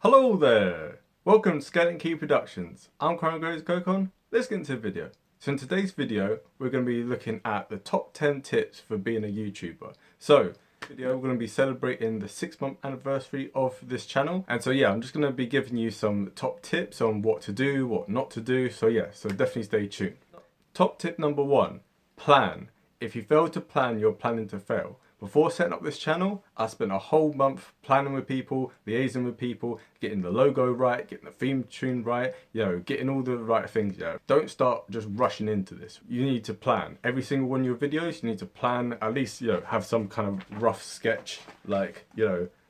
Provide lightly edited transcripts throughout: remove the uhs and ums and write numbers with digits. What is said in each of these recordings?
Hello there! Welcome to Skeleton Key Productions. I'm Coron Graves Kokon. Let's get into the video. So in today's video, we're going to be looking at the top 10 tips for being a YouTuber. So, video, we're going to be celebrating the 6-month anniversary of this channel. And so yeah, I'm just going to be giving you some top tips on what to do, what not to do. So yeah, so definitely stay tuned. Top tip number 1, plan. If you fail to plan, you're planning to fail. Before setting up this channel, I spent a whole month planning with people, liaising with people, getting the logo right, getting the theme tune right, getting all the right things. Don't start just rushing into this. You need to plan. Every single one of your videos, you need to plan, at least, have some kind of rough sketch, like,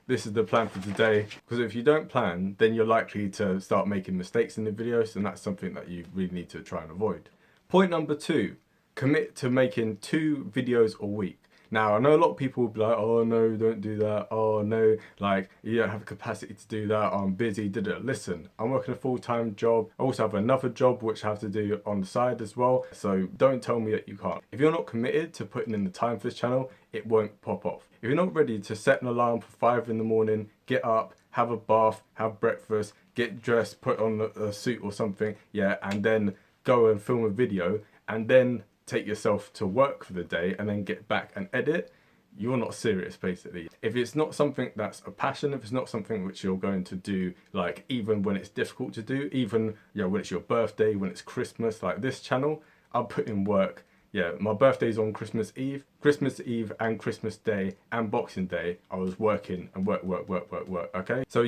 this is the plan for today. Because if you don't plan, then you're likely to start making mistakes in the videos, and that's something that you really need to try and avoid. Point number 2, commit to making 2 videos a week. Now, I know a lot of people will be like, oh no, don't do that. Oh no, like, you don't have the capacity to do that. I'm busy, did it. Listen, I'm working a full-time job. I also have another job which I have to do on the side as well. So don't tell me that you can't. If you're not committed to putting in the time for this channel, it won't pop off. If you're not ready to set an alarm for 5 in the morning, get up, have a bath, have breakfast, get dressed, put on a suit or something, and then go and film a video, and then take yourself to work for the day and then get back and edit, you're not serious basically. If it's not something that's a passion, if it's not something which you're going to do, like even when it's difficult to do, even when it's your birthday, when it's Christmas, like this channel, I'll put in work. My birthday's on Christmas Eve and Christmas Day and Boxing Day, I was working and work, okay? So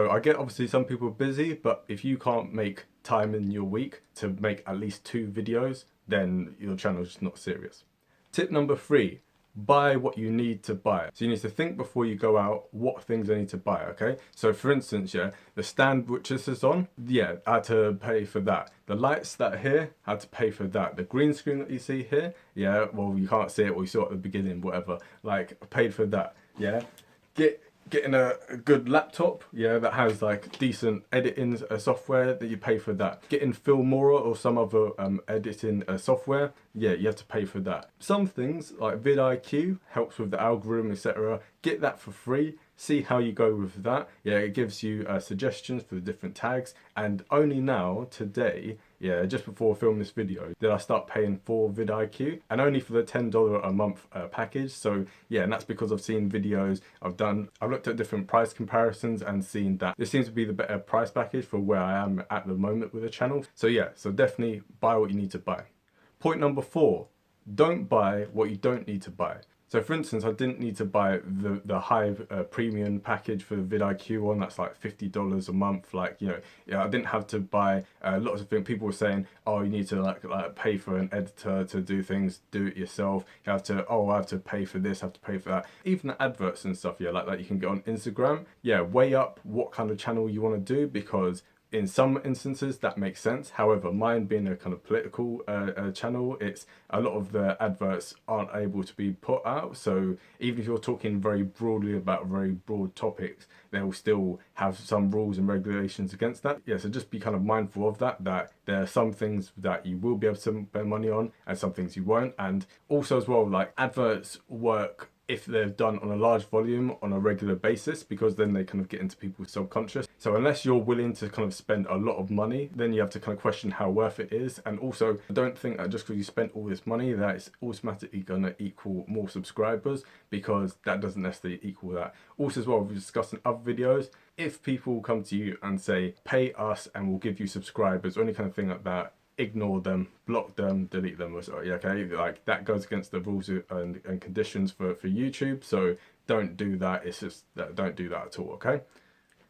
I get obviously some people are busy, but if you can't make time in your week to make at least 2 videos, then your channel's just not serious. Tip number 3, buy what you need to buy. So you need to think before you go out what things I need to buy, okay? So for instance, the stand which this is on, I had to pay for that. The lights that are here, I had to pay for that. The green screen that you see here, well, you can't see it, or you saw it at the beginning, whatever. Like, I paid for that, Getting a good laptop, that has like decent editing software, that you pay for that. Getting Filmora or some other editing software, you have to pay for that. Some things like vidIQ helps with the algorithm, etc. Get that for free. See how you go with that. It gives you suggestions for the different tags. And only now, today, just before filming this video, did I start paying for vidIQ, and only for the $10 a month package. So and that's because I've seen videos I've looked at different price comparisons and seen that this seems to be the better price package for where I am at the moment with the channel. So so definitely buy what you need to buy. Point number 4, don't buy what you don't need to buy. So for instance, I didn't need to buy the high premium package for the vidIQ one. That's like $50 a month. Like, I didn't have to buy lots of things. People were saying, oh, you need to like pay for an editor to do things, do it yourself. You have to, I have to pay for this, I have to pay for that. Even the adverts and stuff, like that you can get on Instagram. Weigh up what kind of channel you want to do, because in some instances that makes sense. However, mine being a kind of political channel, it's a lot of the adverts aren't able to be put out. So even if you're talking very broadly about very broad topics, they will still have some rules and regulations against that. So just be kind of mindful of that there are some things that you will be able to spend money on and some things you won't. And also as well, like, adverts work if they're done on a large volume on a regular basis, because then they kind of get into people's subconscious. So unless you're willing to kind of spend a lot of money, then you have to kind of question how worth it is. And also, don't think that just because you spent all this money that it's automatically going to equal more subscribers, because that doesn't necessarily equal that. Also as well, we've discussed in other videos, if people come to you and say, pay us and we'll give you subscribers, or any kind of thing like that, ignore them, block them, delete them, okay? Like, that goes against the rules and conditions for YouTube, so don't do that. It's just don't do that at all, okay?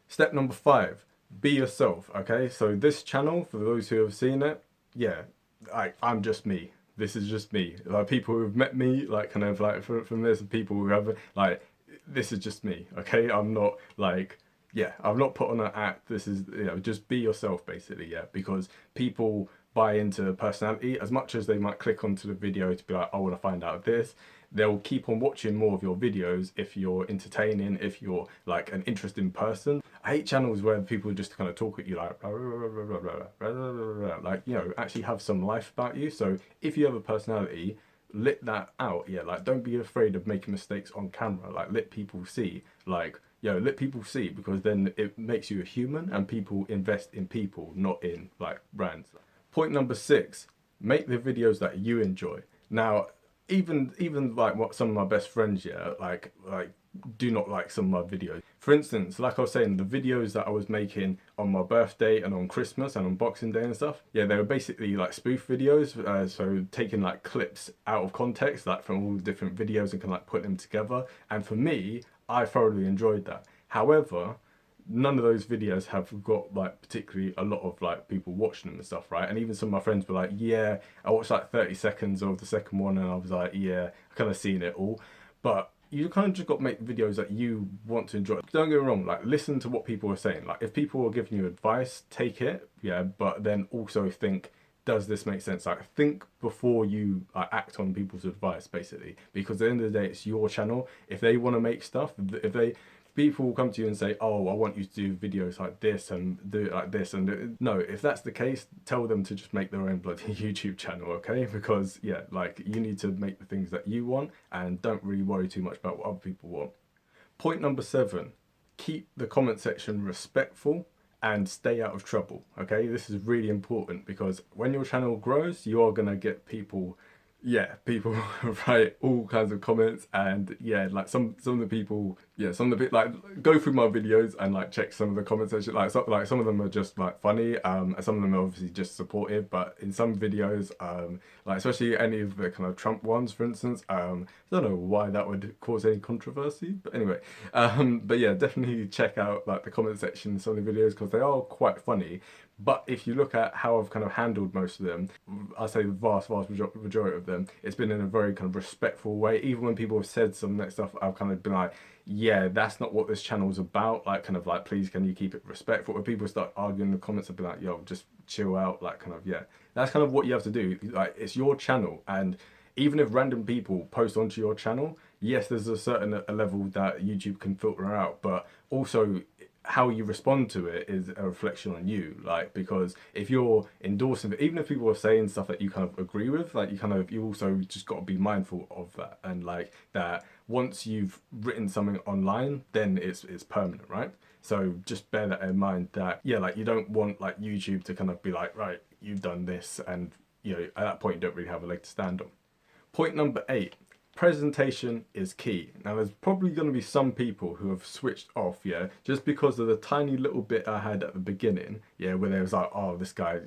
Step number 5, be yourself, okay? So this channel, for those who have seen it, I'm just me. This is just me. Like, people who have met me, like, kind of like from this, people who have, like, this is just me, okay? I'm not like, I've not put on an act. This is, just be yourself basically, because people buy into personality. As much as they might click onto the video to be like, I want to find out this, they'll keep on watching more of your videos if you're entertaining, if you're like an interesting person. I hate channels where people just kind of talk at you like, blah, blah, blah, blah, blah, blah, blah, blah. Like, actually have some life about you. So if you have a personality, let that out. Like, don't be afraid of making mistakes on camera. Like, let people see, like, let people see, because then it makes you a human, and people invest in people, not in like brands. Point number 6, make the videos that you enjoy. Now, even like what some of my best friends, like do not like some of my videos. For instance, like I was saying, the videos that I was making on my birthday and on Christmas and on Boxing Day and stuff, yeah, they were basically like spoof videos. So taking like clips out of context, like from all the different videos, and kind of like putting them together. And for me, I thoroughly enjoyed that. However, none of those videos have got like particularly a lot of like people watching them and stuff, right? And even some of my friends were like, yeah, I watched like 30 seconds of the second one, and I was like, yeah, I kind of seen it all. But you kind of just got to make videos that you want to enjoy. Don't get me wrong, like listen to what people are saying. Like if people are giving you advice, take it, yeah, but then also think, does this make sense? Like think before you act on people's advice, basically, because at the end of the day, it's your channel. If they want to make stuff, if they people will come to you and say, oh, I want you to do videos like this and do it like this, and no, if that's the case, tell them to just make their own bloody YouTube channel, okay? Because yeah, like you need to make the things that you want, and don't really worry too much about what other people want. Point number 7, keep the comment section respectful and stay out of trouble, okay? This is really important, because when your channel grows, you are gonna get people, yeah, people write all kinds of comments, and yeah, like some of the people, yeah, some of the like go through my videos and like check some of the comment section. Like some of them are just like funny, and some of them are obviously just supportive. But in some videos, like especially any of the kind of Trump ones, for instance, I don't know why that would cause any controversy, but anyway, but yeah, definitely check out like the comment section in some of the videos, because they are quite funny. But if you look at how I've kind of handled most of them, I say the vast majority of them, it's been in a very kind of respectful way. Even when people have said some next stuff, I've kind of been like, yeah, that's not what this channel is about. Like, kind of like, please, can you keep it respectful? When people start arguing in the comments, I'll be like, yo, just chill out. Like, kind of, yeah. That's kind of what you have to do. Like, it's your channel. And even if random people post onto your channel, yes, there's a certain a level that YouTube can filter out. But also, how you respond to it is a reflection on you, like, because if you're endorsing it, even if people are saying stuff that you kind of agree with, like you also just got to be mindful of that, and like that once you've written something online, then it's permanent, right? So just bear that in mind, that yeah, like you don't want like YouTube to kind of be like, right, you've done this, and at that point you don't really have a leg to stand on. Point number 8, presentation is key. Now there's probably going to be some people who have switched off, yeah, just because of the tiny little bit I had at the beginning, yeah, where they was like, oh, this guy,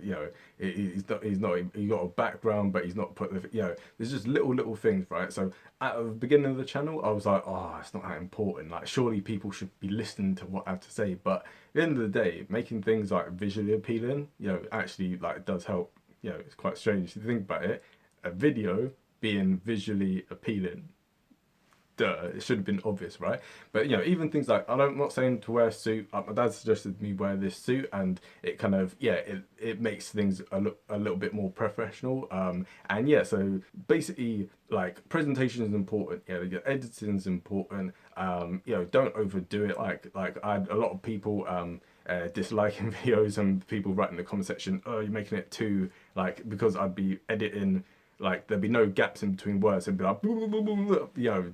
he got a background, but he's not put the, there's just little things, right? So at the beginning of the channel, I was like, oh, it's not that important. Like, surely people should be listening to what I have to say. But at the end of the day, making things like visually appealing, actually like does help. It's quite strange to think about it. A video being visually appealing, duh, it should have been obvious, right? But even things like, I'm not saying to wear a suit. My dad suggested me wear this suit, and it kind of, it makes things a little bit more professional. And yeah, so basically, like, presentation is important. The editing is important. Don't overdo it. Like I had a lot of people disliking videos, and people writing in the comment section, oh, you're making it too, like, because I'd be editing, like there'd be no gaps in between words. It'd be like,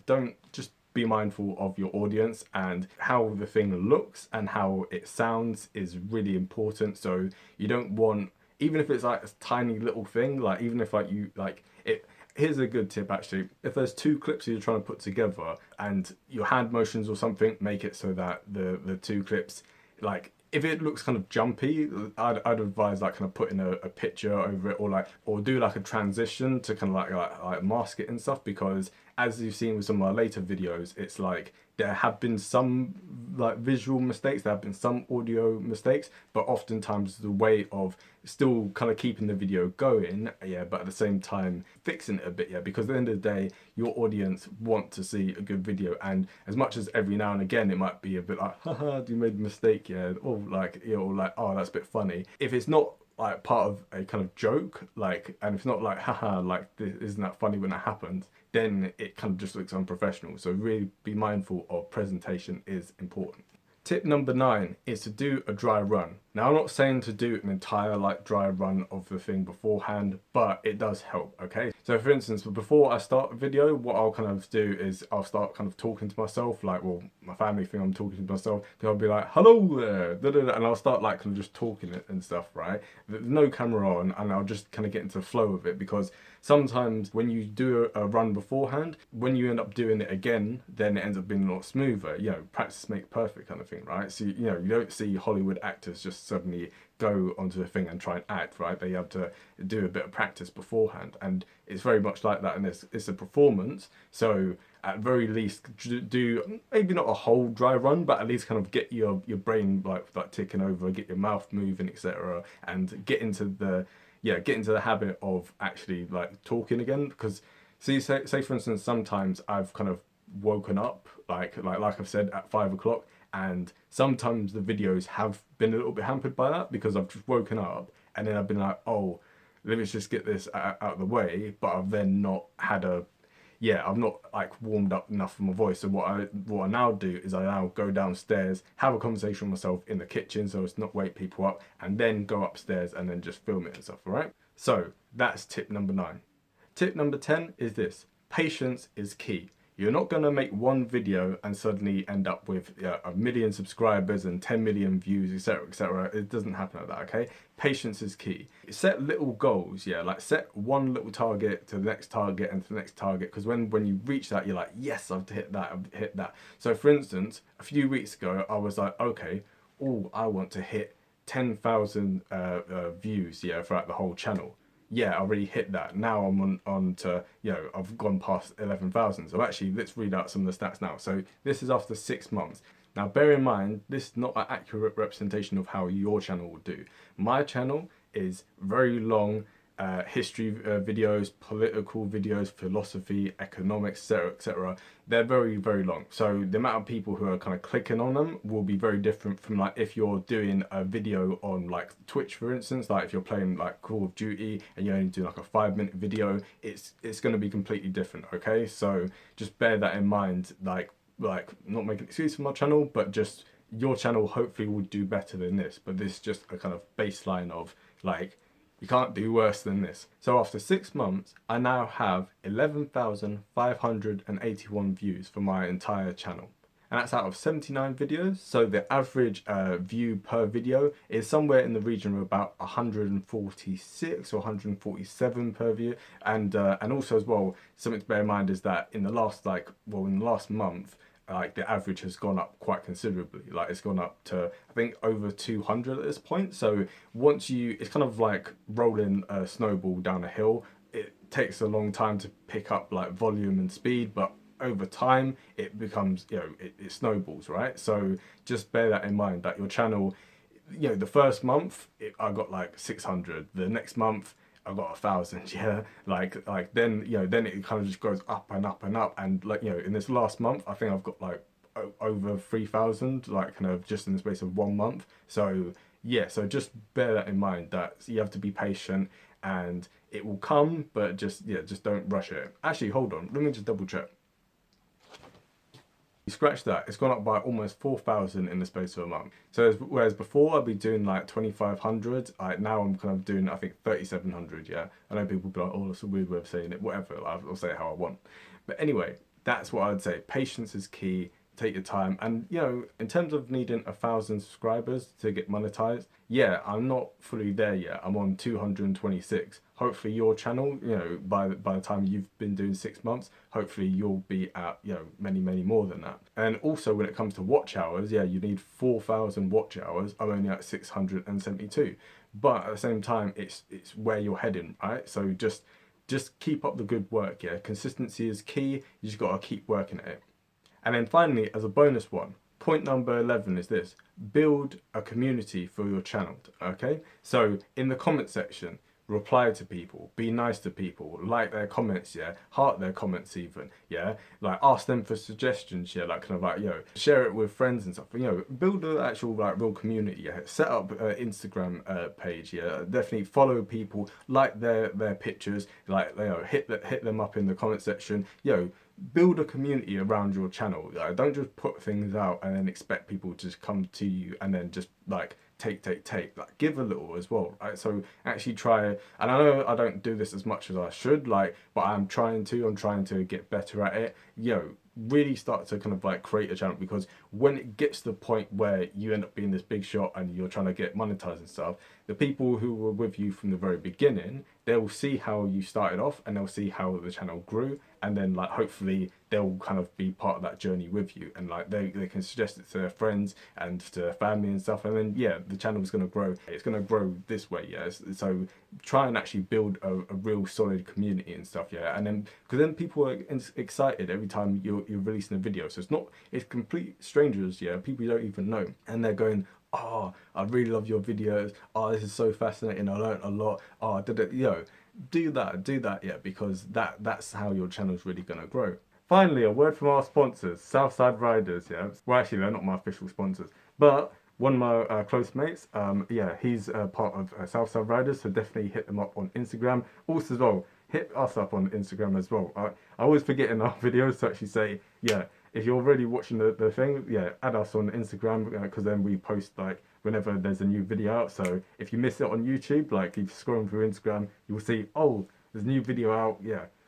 don't, just be mindful of your audience, and how the thing looks and how it sounds is really important. So you don't want, even if it's like a tiny little thing, like even if like you like it. Here's a good tip, actually. If there's 2 clips you're trying to put together, and your hand motions or something make it so that the 2 clips, like, if it looks kind of jumpy, I'd advise like kind of putting a picture over it, or do like a transition to kind of like mask it and stuff, because as you've seen with some of our later videos, it's like there have been some like visual mistakes, there have been some audio mistakes, but oftentimes the way of still kind of keeping the video going, yeah, but at the same time fixing it a bit, yeah, because at the end of the day, your audience want to see a good video. And as much as every now and again it might be a bit like, haha, you made a mistake, yeah, or like, or like, oh, that's a bit funny, if it's not like part of a kind of joke, like, and it's not like, haha, like, this isn't that funny when it happens, then it kind of just looks unprofessional. So really be mindful of presentation is important. Tip number 9 is to do a dry run. Now I'm not saying to do an entire like dry run of the thing beforehand, but it does help, okay? So for instance, before I start a video, what I'll kind of do is I'll start kind of talking to myself, like, well, my family think I'm talking to myself, because I'll be like, hello there, da, da, da, and I'll start like kind of just talking it and stuff, right? There's no camera on, and I'll just kind of get into the flow of it, because sometimes when you do a run beforehand, when you end up doing it again, then it ends up being a lot smoother. You know, practice makes perfect kind of thing, right? So, you know, you don't see Hollywood actors just suddenly go onto the thing and try and act, right? They have to do a bit of practice beforehand, and it's very much like that in this. It's a performance, so at very least do maybe not a whole dry run, but at least kind of get your brain like ticking over, get your mouth moving, etc., and get into the habit of actually like talking again. Because see, say for instance, sometimes I've kind of woken up like I've said at 5 o'clock, and sometimes the videos have been a little bit hampered by that because I've just woken up and then I've been like, oh, let me just get this out of the way, but I've then not had I've not like warmed up enough for my voice. So what I now do is I now go downstairs, have a conversation with myself in the kitchen so as not wake people up, and then go upstairs and then just film it and stuff, all right? So that's tip number 9. Tip number 10 is this: patience is key. You're not going to make one video and suddenly end up with 1 million subscribers and 10 million views, etc., etc. It doesn't happen like that, okay? Patience is key. Set little goals, like set one little target to the next target and to the next target, because when you reach that, you're like, yes, I've hit that, I've hit that. So for instance, a few weeks ago, I was like, okay, I want to hit 10,000 views, throughout the whole channel. I already hit that. Now I'm on to, I've gone past 11,000. So actually, let's read out some of the stats now. So this is after 6 months. Now, bear in mind, this is not an accurate representation of how your channel will do. My channel is very long, history videos, political videos, philosophy, economics, etc., etc. They're very, very long. So the amount of people who are kind of clicking on them will be very different from like if you're doing a video on like Twitch, for instance. Like if you're playing like Call of Duty and you only do like a 5-minute video, it's going to be completely different. Okay, so just bear that in mind. Like not making an excuse for my channel, but just your channel hopefully will do better than this. But this is just a kind of baseline of like, you can't do worse than this. So after 6 months, I now have 11,581 views for my entire channel. And that's out of 79 videos. So the average view per video is somewhere in the region of about 146 or 147 per view. And also as well, something to bear in mind is that in the last month, like the average has gone up quite considerably. Like it's gone up to, I think, over 200 at this point. So it's kind of like rolling a snowball down a hill. It takes a long time to pick up like volume and speed, but over time it becomes, it snowballs, right? So just bear that in mind, that your channel, the first month I got like 600, the next month I got 1,000, then then it kind of just goes up and up and up, and in this last month I think I've got like over 3,000, like kind of just in the space of 1 month. So so just bear that in mind, that you have to be patient and it will come, but just don't rush it. Actually, hold on, let me just double check. You scratch that, it's gone up by almost 4,000 in the space of a month. So whereas before I'd be doing like 2,500, now I'm kind of doing, I think, 3,700, I know people will be like, oh, that's a weird way of saying it, whatever, I'll say it how I want. But anyway, that's what I'd say. Patience is key. Take your time. And in terms of needing 1,000 subscribers to get monetized, I'm not fully there yet. I'm on 226. Hopefully your channel, by the time you've been doing 6 months, hopefully you'll be at many more than that. And also when it comes to watch hours, you need 4,000 watch hours. I'm only at 672. But at the same time, it's where you're heading, right? So just keep up the good work. Consistency is key. You just got to keep working at it. And then finally, as a bonus one, point number 11 is this: build a community for your channel, okay? So in the comment section, reply to people, be nice to people, like their comments, yeah, heart their comments even, yeah, like ask them for suggestions, yeah, like kind of like, share it with friends and stuff, build an actual like real community, yeah, set up an Instagram page, yeah, definitely follow people, like their pictures, like, hit them up in the comment section, build a community around your channel. Like, don't just put things out and then expect people to just come to you and then just like take. Like, give a little as well, right? So actually try, and I know I don't do this as much as I should, like, but I'm trying to get better at it. Really start to kind of like create a channel, because when it gets to the point where you end up being this big shot and you're trying to get monetized and stuff, the people who were with you from the very beginning, they'll see how you started off and they'll see how the channel grew, and then like hopefully they'll kind of be part of that journey with you, and like they can suggest it to their friends and to their family and stuff, and then the channel is going to grow. It's going to grow this way, so try and actually build a real solid community and stuff, and then because then people are excited every time you're releasing a video, so it's complete strangers, people you don't even know, and they're going, oh, I really love your videos, oh, this is so fascinating, I learned a lot, oh, do that, because that's how your channel's really gonna grow. Finally, a word from our sponsors, Southside Riders, well, actually they're not my official sponsors, but one of my close mates, he's part of Southside Riders, so definitely hit them up on Instagram. Also as well, hit us up on Instagram as well. I always forget in our videos to actually say, if you're already watching the thing, add us on Instagram, because then we post like whenever there's a new video out. So if you miss it on YouTube, like if you're scrolling through Instagram, you'll see, oh, there's a new video out,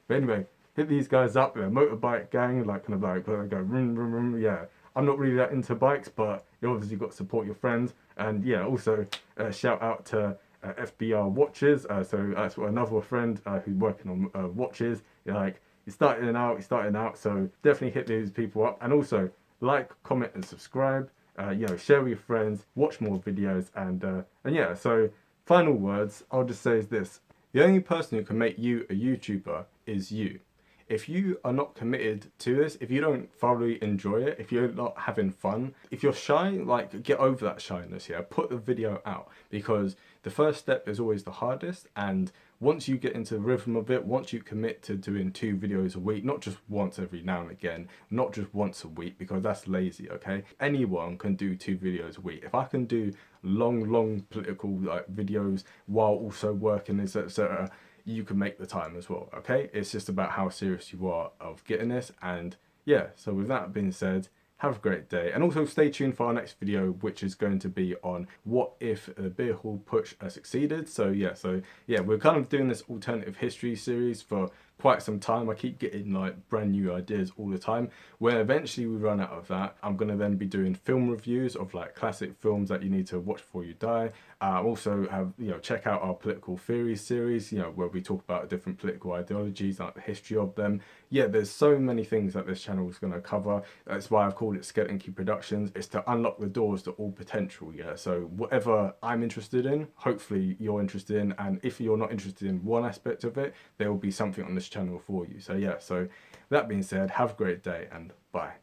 But anyway, hit these guys up, they're a motorbike gang, like kind of like go vroom, vroom, vroom, I'm not really that into bikes, but you obviously got to support your friends. And also shout out to FBR Watches. So that's another friend who's working on watches. He's starting out. So definitely hit these people up. And also like, comment, and subscribe. Share with your friends. Watch more videos. And so final words I'll just say is this: the only person who can make you a YouTuber is you. If you are not committed to this, if you don't thoroughly enjoy it, if you're not having fun, if you're shy, like, get over that shyness, put the video out, because the first step is always the hardest, and once you get into the rhythm of it, once you commit to doing 2 videos a week, not just once every now and again, not just once a week, because that's lazy, okay? Anyone can do 2 videos a week. If I can do long political like videos while also working, etc., you can make the time as well, okay? It's just about how serious you are of getting this. And so with that being said, have a great day, and also stay tuned for our next video, which is going to be on what if the beer hall push succeeded. So we're kind of doing this alternative history series for quite some time. I keep getting like brand new ideas all the time. When eventually we run out of that, I'm going to then be doing film reviews of like classic films that you need to watch before you die. Also have, check out our political theories series, where we talk about different political ideologies, like the history of them. There's so many things that this channel is going to cover. That's why I've called it Skeleton Key Productions. It's to unlock the doors to all potential, so whatever I'm interested in, hopefully you're interested in, and if you're not interested in one aspect of it, there will be something on this channel for you. So that being said, have a great day, and bye.